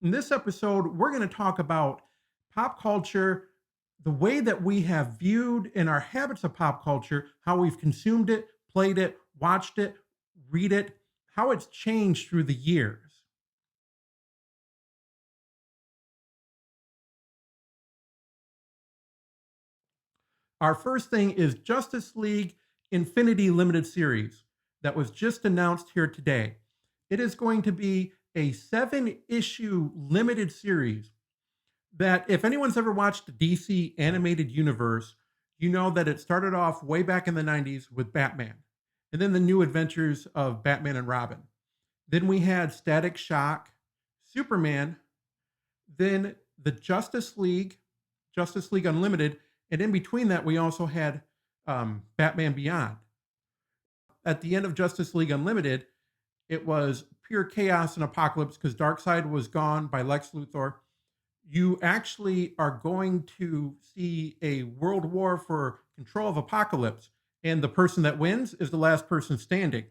In this episode, we're going to talk about pop culture, the way that we have viewed and our habits of pop culture, how we've consumed it, played it, watched it, read it, how it's changed through the years. Our first thing is Justice League Infinity Limited Series that was just announced here today. It is going to be a 7-issue limited series that, if anyone's ever watched the DC animated universe, you know that it started off way back in the 90s with Batman, and then the new adventures of Batman and Robin. Then we had Static Shock, Superman, then the Justice League Unlimited, and in between that, we also had Batman Beyond. At the end of Justice League Unlimited, it was pure chaos and apocalypse because Darkseid was gone by Lex Luthor. You actually are going to see a world war for control of Apocalypse, and the person that wins is the last person standing.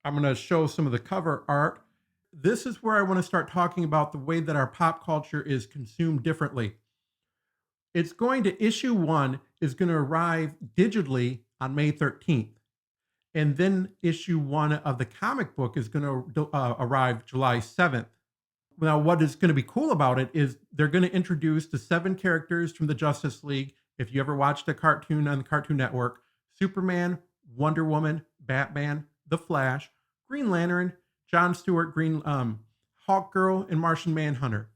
I'm going to show some of the cover art. This is where I want to start talking about the way that our pop culture is consumed differently. Issue 1 is going to arrive digitally on May 13th. And then issue 1 of the comic book is going to arrive July 7th. Now, what is going to be cool about it is they're going to introduce the 7 characters from the Justice League. If you ever watched a cartoon on the Cartoon Network: Superman, Wonder Woman, Batman, The Flash, Green Lantern, John Stewart, Hawk Girl, and Martian Manhunter.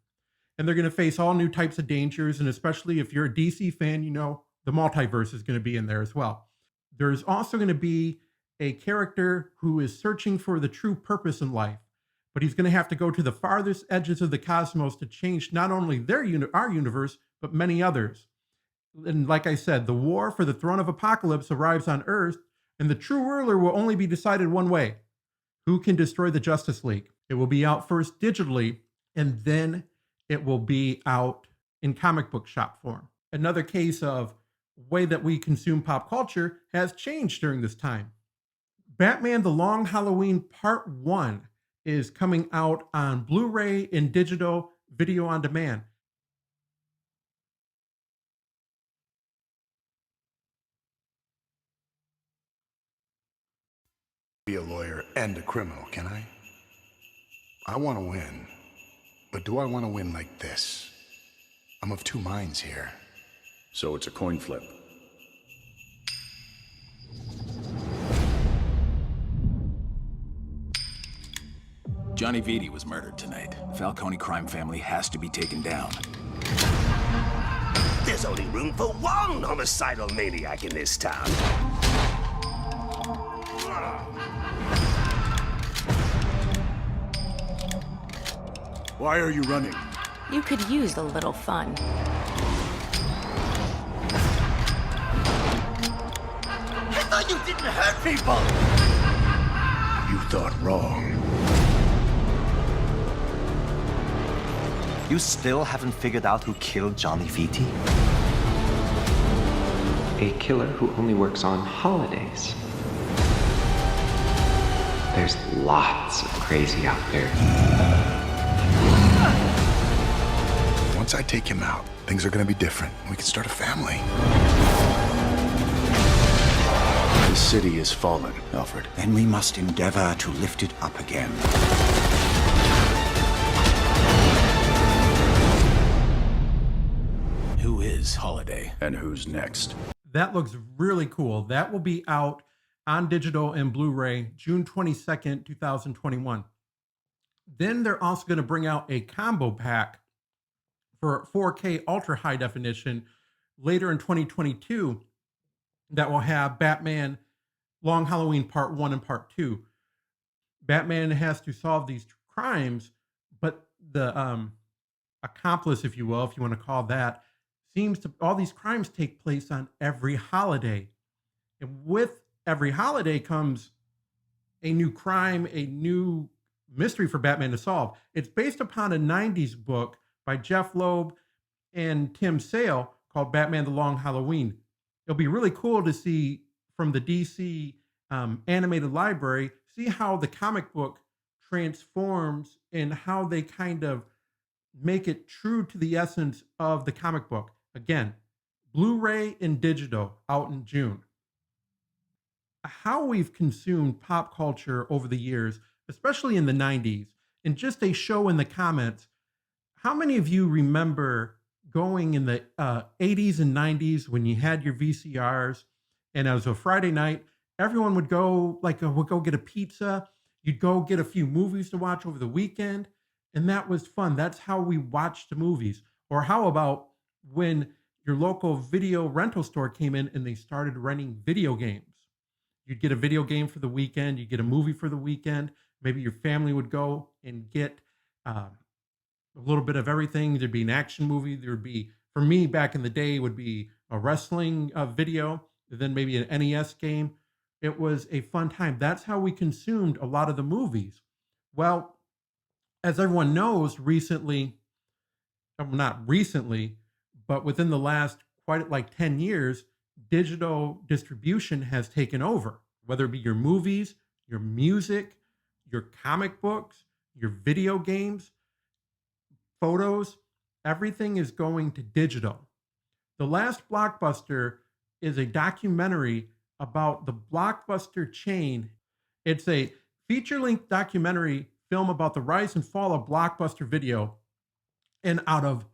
And they're going to face all new types of dangers. And especially if you're a DC fan, you know the multiverse is going to be in there as well. There's also going to be a character who is searching for the true purpose in life, but he's going to have to go to the farthest edges of the cosmos to change not only our universe, but many others. And like I said, the war for the throne of Apocalypse arrives on Earth, and the true ruler will only be decided one way: who can destroy the Justice League. It will be out first digitally, and then it will be out in comic book shop form. Another case of way that we consume pop culture has changed during this time. Batman The Long Halloween Part 1 is coming out on Blu-ray and digital video on demand. Be a lawyer and a criminal, can I? I want to win, but do I want to win like this? I'm of two minds here. So it's a coin flip. Johnny Vitti was murdered tonight. The Falcone crime family has to be taken down. There's only room for one homicidal maniac in this town. Why are you running? You could use a little fun. I thought you didn't hurt people! You thought wrong. You still haven't figured out who killed Johnny Vitti? A killer who only works on holidays. There's lots of crazy out there. Once I take him out, things are going to be different. We can start a family. The city is fallen, Alfred. Then we must endeavor to lift it up again. Who is Holiday? And who's next? That looks really cool. That will be out on digital and Blu-ray June 22nd, 2021. Then they're also going to bring out a combo pack for 4K ultra high definition later in 2022 that will have Batman Long Halloween Part 1 and Part 2. Batman has to solve these crimes, but the accomplice, if you will, if you want to call that, all these crimes take place on every holiday. And with every holiday comes a new crime, a new mystery for Batman to solve. It's based upon a 90s book by Jeff Loeb and Tim Sale called Batman The Long Halloween. It'll be really cool to see from the DC animated library, see how the comic book transforms in how they kind of make it true to the essence of the comic book. Again, Blu-ray and digital out in June. How we've consumed pop culture over the years, especially in the 90s, and just a show in the comments. How many of you remember going in the 80s and 90s when you had your VCRs and as a Friday night, everyone would go would go get a pizza. You'd go get a few movies to watch over the weekend. And that was fun. That's how we watched the movies. Or how about when your local video rental store came in and they started renting video games? You'd get a video game for the weekend. You'd get a movie for the weekend. Maybe your family would go and get a little bit of everything. There'd be an action movie. There'd be, for me back in the day, would be a wrestling video, then maybe an NES game. It was a fun time. That's how we consumed a lot of the movies. Well, as everyone knows, recently, not recently, but within the last quite like 10 years, digital distribution has taken over, whether it be your movies, your music, your comic books, your video games, photos, everything is going to digital. The Last Blockbuster is a documentary about the Blockbuster chain. It's a feature-length documentary film about the rise and fall of Blockbuster Video. And out of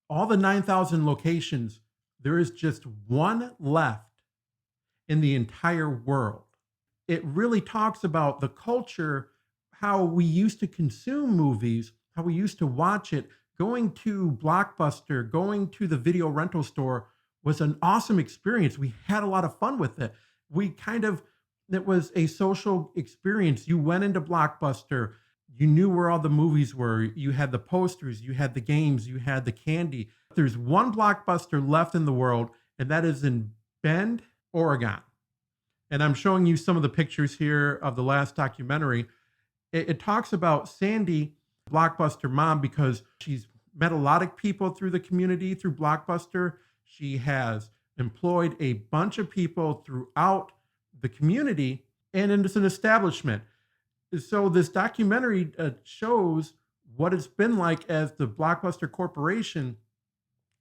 all the 9,000 locations, there is just one left in the entire world. It really talks about the culture, how we used to consume movies, how we used to watch it. Going to Blockbuster, going to the video rental store was an awesome experience. We had a lot of fun with it. It was a social experience. You went into Blockbuster, you knew where all the movies were. You had the posters, you had the games, you had the candy. There's one Blockbuster left in the world, and that is in Bend, Oregon. And I'm showing you some of the pictures here of the last documentary. It talks about Sandy, Blockbuster mom, because she's met a lot of people through the community, through Blockbuster. She has employed a bunch of people throughout the community, and it's an establishment. So this documentary shows what it's been like as the Blockbuster Corporation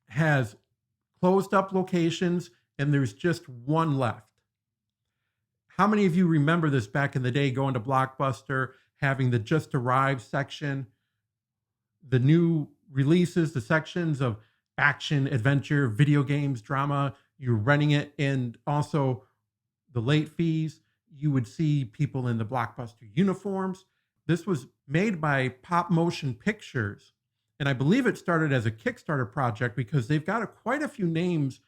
has closed up locations and there's just one left. How many of you remember this back in the day, going to Blockbuster, having the just arrived section, the new releases, the sections of action, adventure, video games, drama, you're renting it, and also the late fees. You would see people in the Blockbuster uniforms. This was made by Pop Motion Pictures, and I believe it started as a Kickstarter project because they've got quite a few names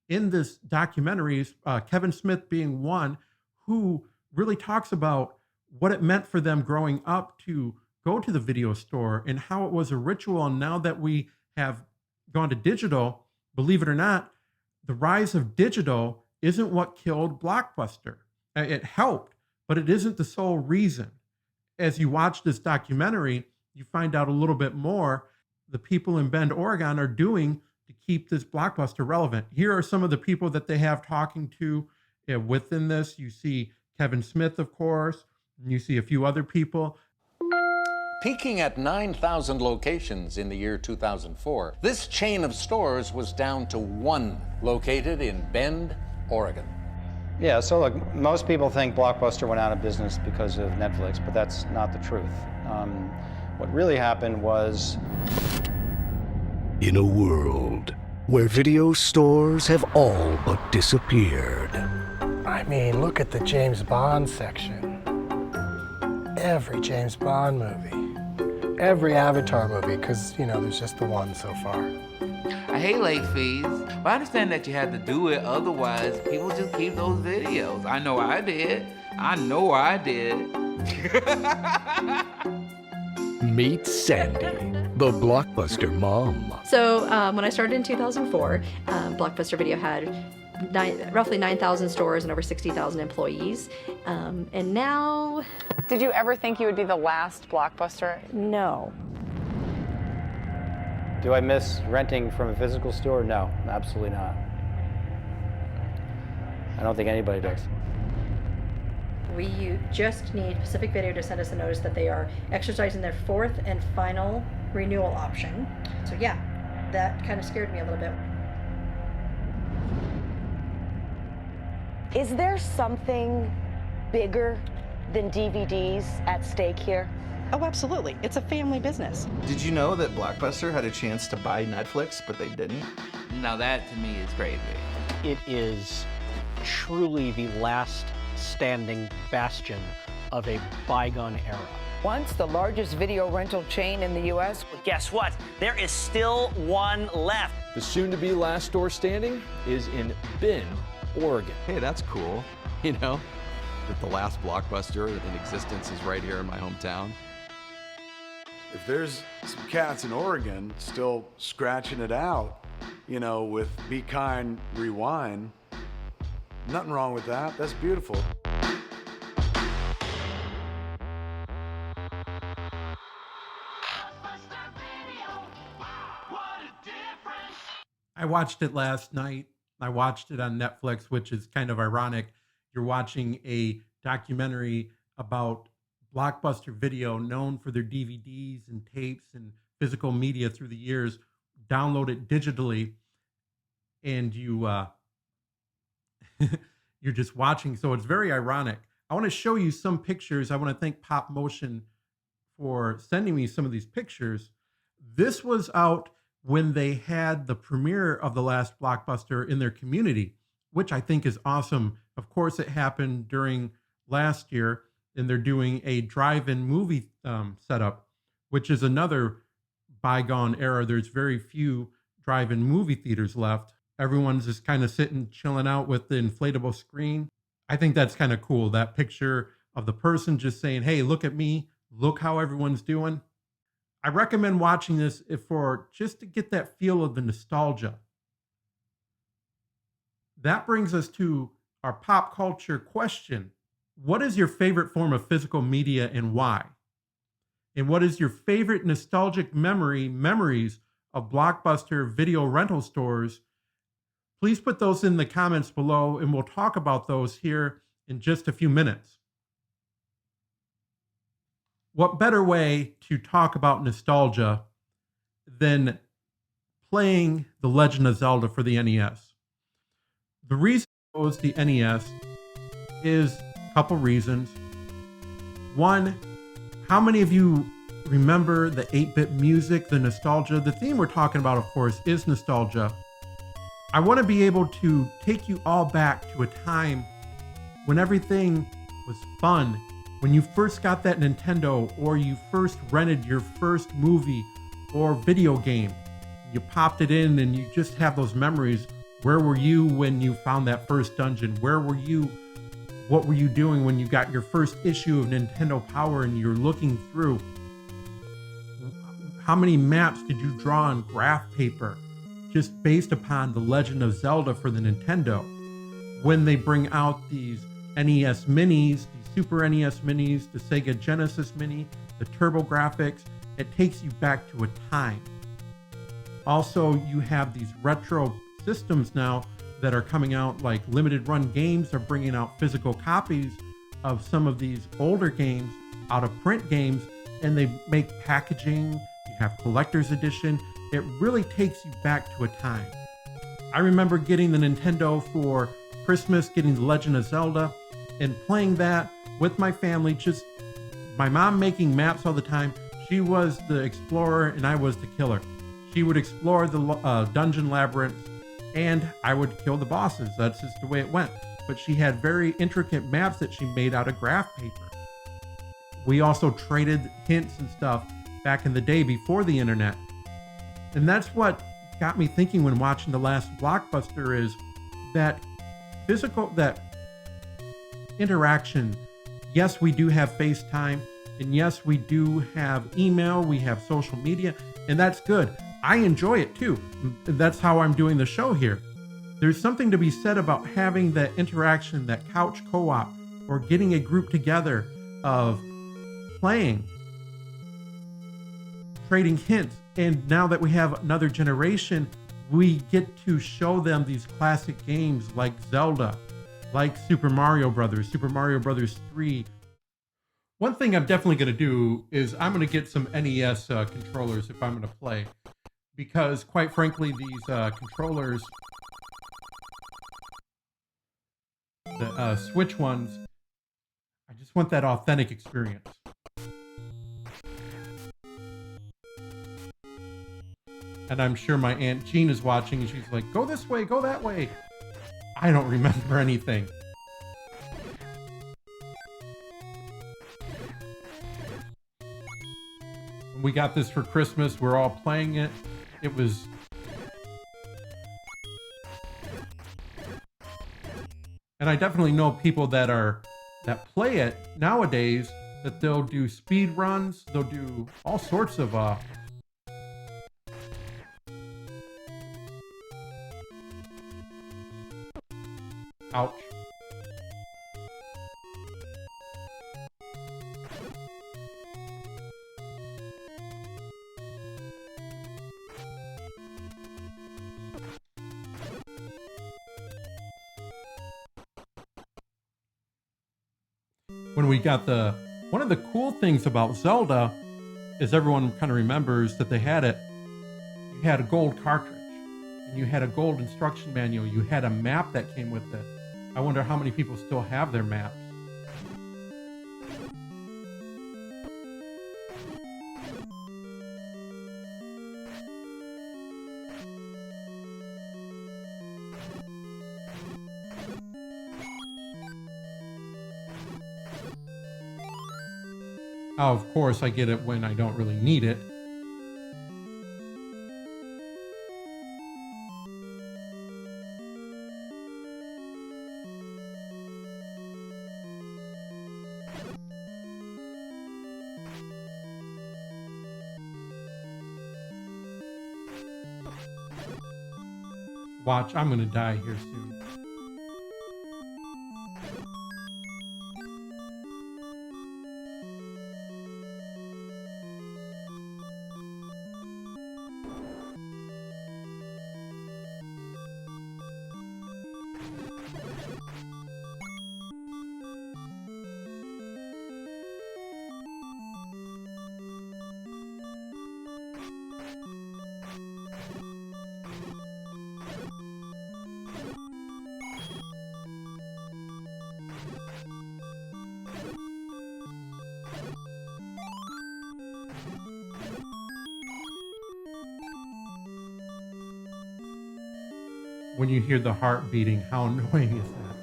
in this documentary, Kevin Smith being one, who really talks about what it meant for them growing up to go to the video store and how it was a ritual. And now that we have gone to digital, believe it or not, the rise of digital isn't what killed Blockbuster. It helped, but it isn't the sole reason. As you watch this documentary, you find out a little bit more the people in Bend, Oregon are doing to keep this Blockbuster relevant. Here are some of the people that they have talking to within this. You see Kevin Smith, of course, and you see a few other people. Peaking at 9,000 locations in the year 2004, this chain of stores was down to one, located in Bend, Oregon. Yeah, so look, most people think Blockbuster went out of business because of Netflix, but that's not the truth. What really happened was... In a world where video stores have all but disappeared. I mean, look at the James Bond section. Every James Bond movie. Every Avatar movie, because, you know, there's just the one so far. I hate late fees, but I understand that you had to do it, otherwise people just keep those videos. I know I did. Meet Sandy, the Blockbuster mom. So when I started in 2004, Blockbuster Video had roughly 9,000 stores and over 60,000 employees. And now... Did you ever think you would be the last Blockbuster? No. Do I miss renting from a physical store? No, absolutely not. I don't think anybody does. We just need Pacific Video to send us a notice that they are exercising their 4th and final renewal option. So yeah, that kind of scared me a little bit. Is there something bigger than DVDs at stake here? Oh, absolutely. It's a family business. Did you know that Blockbuster had a chance to buy Netflix, but they didn't? Now that to me is crazy. It is truly the last standing bastion of a bygone era. Once the largest video rental chain in the U.S. Well, guess what? There is still one left. The soon-to-be last store standing is in Bend, Oregon. Hey, that's cool. You know, that the last Blockbuster in existence is right here in my hometown. If there's some cats in Oregon still scratching it out, you know, with Be Kind, Rewind, nothing wrong with that. That's beautiful. I watched it last night. I watched it on Netflix, which is kind of ironic. You're watching a documentary about Blockbuster Video, known for their DVDs and tapes and physical media through the years. Download it digitally, and you're just watching. So it's very ironic. I want to show you some pictures. I want to thank Pop Motion for sending me some of these pictures. This was out when they had the premiere of the last Blockbuster in their community, which I think is awesome. Of course, it happened during last year, and they're doing a drive-in movie setup, which is another bygone era. There's very few drive-in movie theaters left. Everyone's just kind of sitting, chilling out with the inflatable screen. I think that's kind of cool. That picture of the person just saying, hey, look at me. Look how everyone's doing. I recommend watching this just to get that feel of the nostalgia. That brings us to our pop culture question. What is your favorite form of physical media and why? And what is your favorite nostalgic memories of Blockbuster video rental stores? Please put those in the comments below, and we'll talk about those here in just a few minutes. What better way to talk about nostalgia than playing The Legend of Zelda for the NES? The reason I chose the NES is a couple reasons. One, how many of you remember the 8-bit music, the nostalgia? The theme we're talking about, of course, is nostalgia. I want to be able to take you all back to a time when everything was fun. When you first got that Nintendo, or you first rented your first movie or video game, you popped it in and you just have those memories. Where were you when you found that first dungeon? Where were you? What were you doing when you got your first issue of Nintendo Power and you're looking through? How many maps did you draw on graph paper just based upon The Legend of Zelda for the Nintendo? When they bring out these NES Minis, Super NES Minis, the Sega Genesis Mini, the TurboGrafx, it takes you back to a time. Also, you have these retro systems now that are coming out, like limited run games are bringing out physical copies of some of these older games, out of print games, and they make packaging. You have collector's edition. It really takes you back to a time. I remember getting the Nintendo for Christmas, getting The Legend of Zelda, and playing that with my family, just my mom making maps all the time. She was the explorer and I was the killer. She would explore the dungeon labyrinths and I would kill the bosses. That's just the way it went. But she had very intricate maps that she made out of graph paper. We also traded hints and stuff back in the day before the internet. And that's what got me thinking when watching The Last Blockbuster, is that interaction. Yes, we do have FaceTime, and yes, we do have email, we have social media, and that's good. I enjoy it too. That's how I'm doing the show here. There's something to be said about having that interaction, that couch co-op, or getting a group together of playing, trading hints. And now that we have another generation, we get to show them these classic games like Zelda like Super Mario Brothers, Super Mario Brothers 3. One thing I'm definitely going to do is I'm going to get some NES controllers if I'm going to play. Because, quite frankly, these controllers, the Switch ones, I just want that authentic experience. And I'm sure my Aunt Jean is watching and she's like, go this way, go that way. I don't remember anything. When we got this for Christmas, we're all playing it. It was... And I definitely know people that play it nowadays, that they'll do speed runs, they'll do all sorts of ouch. When we got one of the cool things about Zelda is everyone kind of remembers that they had it. You had a gold cartridge and you had a gold instruction manual. You had a map that came with it. I wonder how many people still have their maps. Oh, of course, I get it when I don't really need it. Watch, I'm gonna die here soon. When you hear the heart beating, how annoying is that?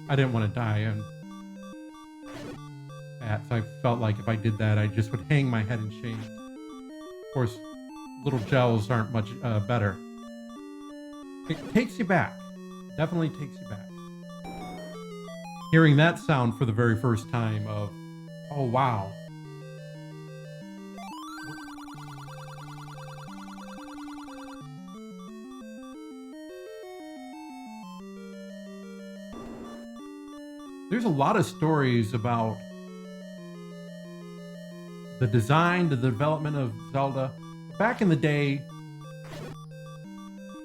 I didn't want to die, and so I felt like if I did that, I just would hang my head in shame. Of course, little gels aren't much better. It takes you back. Definitely takes you back. Hearing that sound for the very first time of, oh wow. There's a lot of stories about the design, the development of Zelda. Back in the day,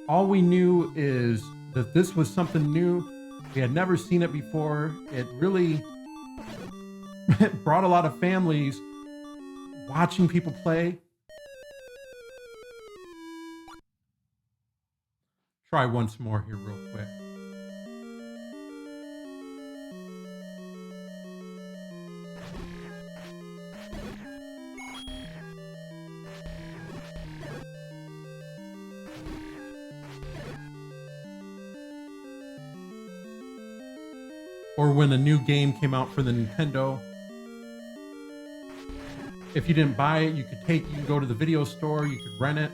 all we knew is that this was something new. We had never seen it before. It really brought a lot of families watching people play. Try once more here real quick. Or when a new game came out for the Nintendo. If you didn't buy it, you could go to the video store, you could rent it.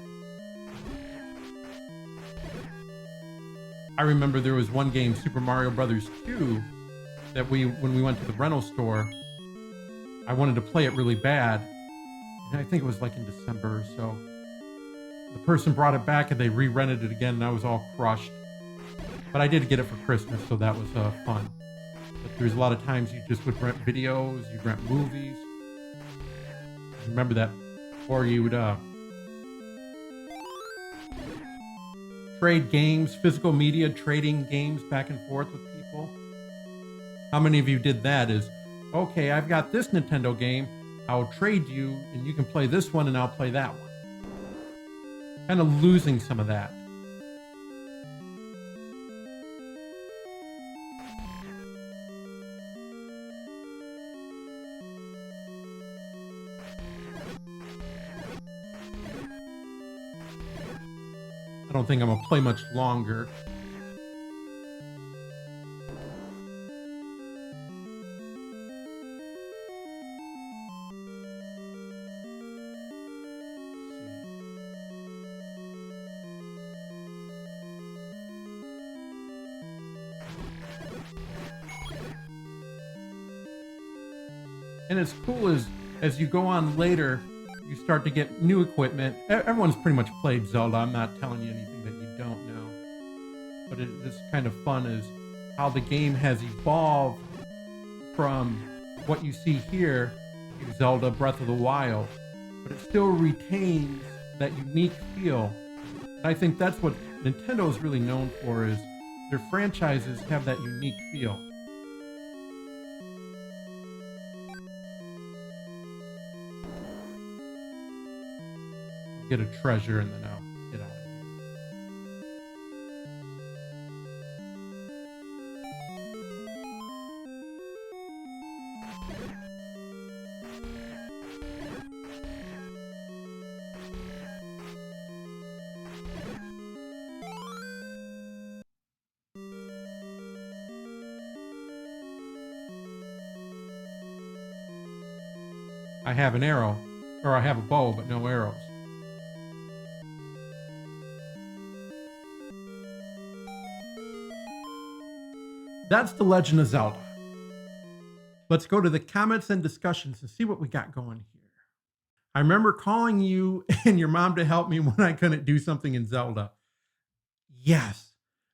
I remember there was one game, Super Mario Brothers 2, that when we went to the rental store, I wanted to play it really bad. And I think it was like in December or so. The person brought it back and they re-rented it again and I was all crushed. But I did get it for Christmas, so that was fun. But there's a lot of times you just would rent videos, you'd rent movies. Remember that? Or you would Trade games, physical media, trading games back and forth with people. How many of you did that? Is, okay, I've got this Nintendo game, I'll trade you, and you can play this one and I'll play that one. Kind of losing some of that. I don't think I'm gonna play much longer. And it's cool as you go on later, you start to get new equipment. Everyone's pretty much played Zelda. I'm not telling you anything that you don't know. But it's kind of fun is how the game has evolved from what you see here, Zelda Breath of the Wild, but it still retains that unique feel. And I think that's what Nintendo is really known for, is their franchises have that unique feel. Get a treasure and then I'll get out of here. I have an arrow, or I have a bow, but no arrows. That's The Legend of Zelda. Let's go to the comments and discussions and see what we got going here. I remember calling you and your mom to help me when I couldn't do something in Zelda. Yes,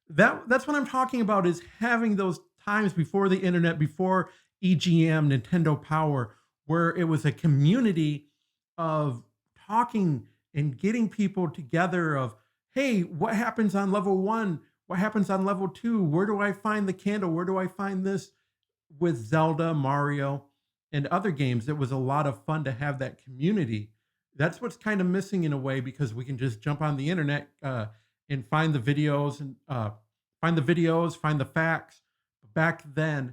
that's what I'm talking about, is having those times before the internet, before EGM, Nintendo Power, where it was a community of talking and getting people together of, hey, what happens on level 1? What happens on level 2? Where do I find the candle? Where do I find this? With Zelda, Mario, and other games, it was a lot of fun to have that community. That's what's kind of missing in a way, because we can just jump on the internet and find the videos and find the facts. Back then,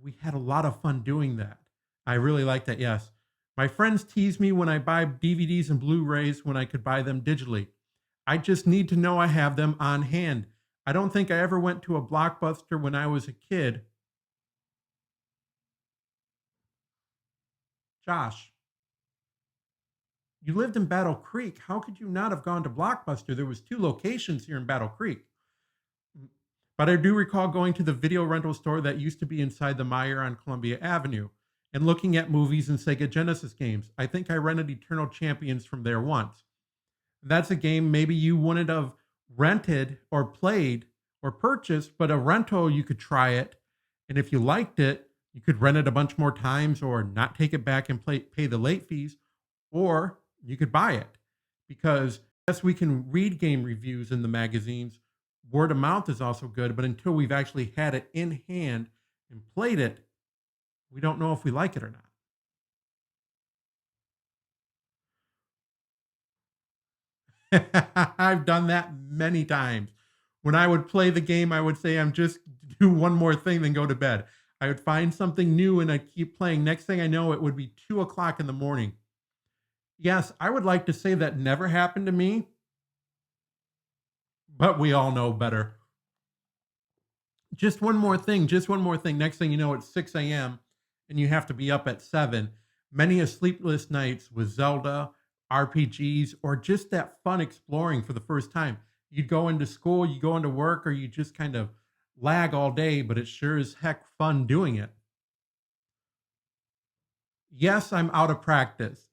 we had a lot of fun doing that. I really like that. Yes, my friends tease me when I buy DVDs and Blu-rays when I could buy them digitally. I just need to know I have them on hand. I don't think I ever went to a Blockbuster when I was a kid. Josh, you lived in Battle Creek. How could you not have gone to Blockbuster? There was 2 locations here in Battle Creek. But I do recall going to the video rental store that used to be inside the Meyer on Columbia Avenue and looking at movies and Sega Genesis games. I think I rented Eternal Champions from there once. That's a game maybe you wouldn't have rented or played or purchased, but a rental, you could try it. And if you liked it, you could rent it a bunch more times or not take it back and pay the late fees, or you could buy it. Because yes, we can read game reviews in the magazines. Word of mouth is also good, but until we've actually had it in hand and played it, we don't know if we like it or not. I've done that many times. When I would play the game, I would say, I'm just do one more thing, then go to bed. I would find something new and I'd keep playing. Next thing I know, it would be 2 o'clock in the morning. Yes, I would like to say that never happened to me, but we all know better. Just one more thing. Next thing you know, it's 6 a.m. and you have to be up at 7. Many a sleepless nights with Zelda, RPGs, or just that fun exploring for the first time. You'd go into school, you go into work, or you just kind of lag all day, but it sure is heck fun doing it. Yes, I'm out of practice.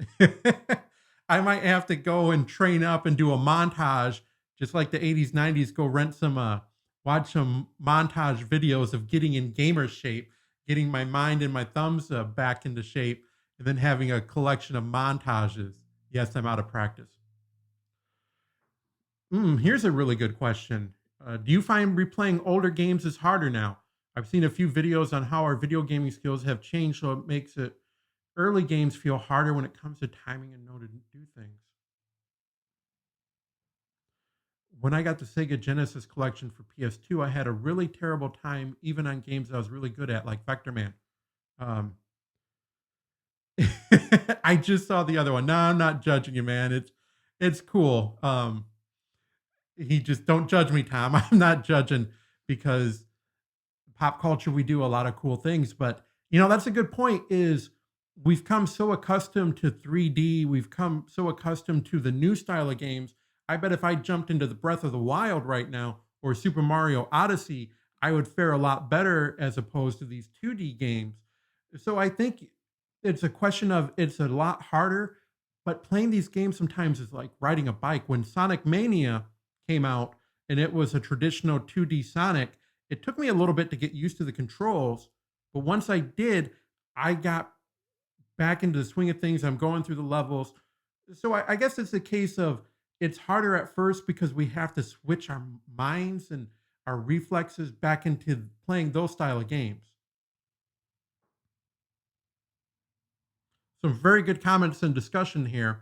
I might have to go and train up and do a montage, just like the 80s, 90s, go rent some, watch some montage videos of getting in gamer shape, getting my mind and my thumbs back into shape, and then having a collection of montages. Yes, I'm out of practice. Here's a really good question. Do you find replaying older games is harder now? I've seen a few videos on how our video gaming skills have changed, so it makes it early games feel harder when it comes to timing and know to do things. When I got the Sega Genesis collection for PS2, I had a really terrible time even on games I was really good at, like Vector Man. Um, I just saw the other one. No, I'm not judging you, man. It's cool. He just don't judge me, Tom. I'm not judging because pop culture we do a lot of cool things, but that's a good point. Is we've come so accustomed to 3D, we've come so accustomed to the new style of games. I bet if I jumped into the Breath of the Wild right now or Super Mario Odyssey, I would fare a lot better as opposed to these 2D games. So I think it's a question of it's a lot harder, but playing these games sometimes is like riding a bike. When Sonic Mania came out and it was a traditional 2D Sonic, it took me a little bit to get used to the controls, but once I did, I got back into the swing of things. I'm going through the levels. So I guess it's a case of it's harder at first because we have to switch our minds and our reflexes back into playing those style of games. Some very good comments and discussion here.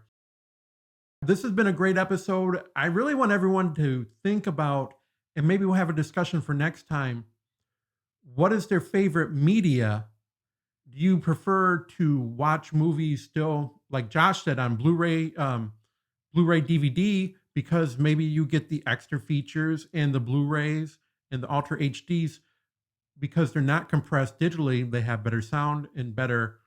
This has been a great episode. I really want everyone to think about, and maybe we'll have a discussion for next time. What is their favorite media? Do you prefer to watch movies still, like Josh said, on Blu-ray DVD, because maybe you get the extra features and the Blu-rays and the Ultra HDs because they're not compressed digitally, they have better sound and better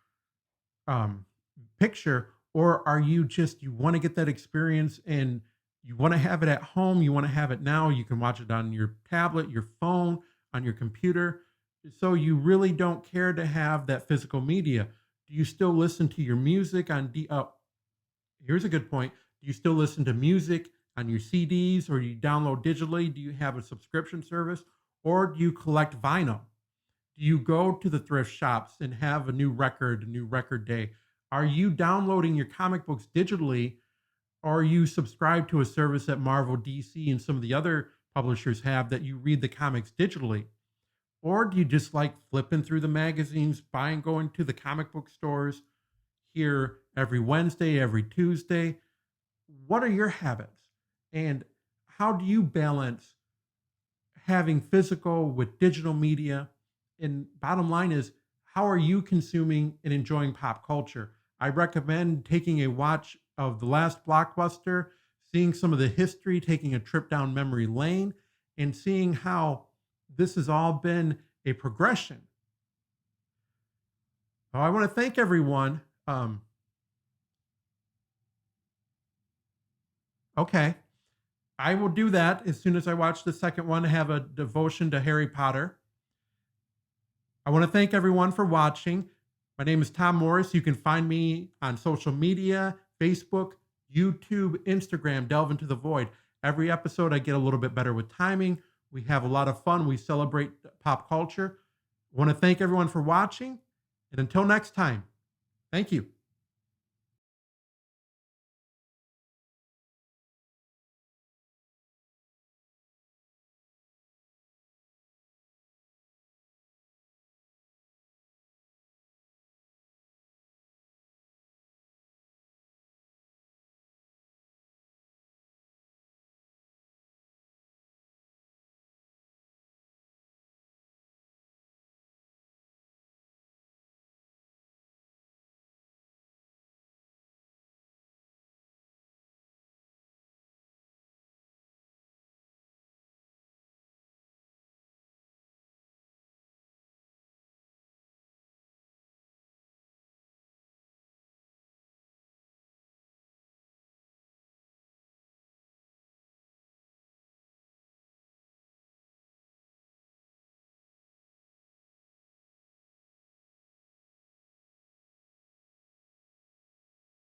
picture? Or are you want to get that experience and you want to have it at home, you want to have it now, you can watch it on your tablet, your phone, on your computer, so you really don't care to have that physical media? Do you still listen to your music on here's a good point. Do you still listen to music on your CDs, or you download digitally? Do you have a subscription service, or do you collect vinyl? Do you go to the thrift shops and have a new record day? Are you downloading your comic books digitally, or are you subscribed to a service that Marvel, DC, and some of the other publishers have that you read the comics digitally? Or do you just like flipping through the magazines, going to the comic book stores here every Wednesday, every Tuesday? What are your habits? And how do you balance having physical with digital media? And bottom line is, how are you consuming and enjoying pop culture? I recommend taking a watch of The Last Blockbuster, seeing some of the history, taking a trip down memory lane, and seeing how this has all been a progression. I want to thank everyone. Okay. I will do that as soon as I watch the second one, have a devotion to Harry Potter. I want to thank everyone for watching. My name is Tom Morris. You can find me on social media, Facebook, YouTube, Instagram, Delve Into the Void. Every episode, I get a little bit better with timing. We have a lot of fun. We celebrate pop culture. I want to thank everyone for watching. And until next time, thank you.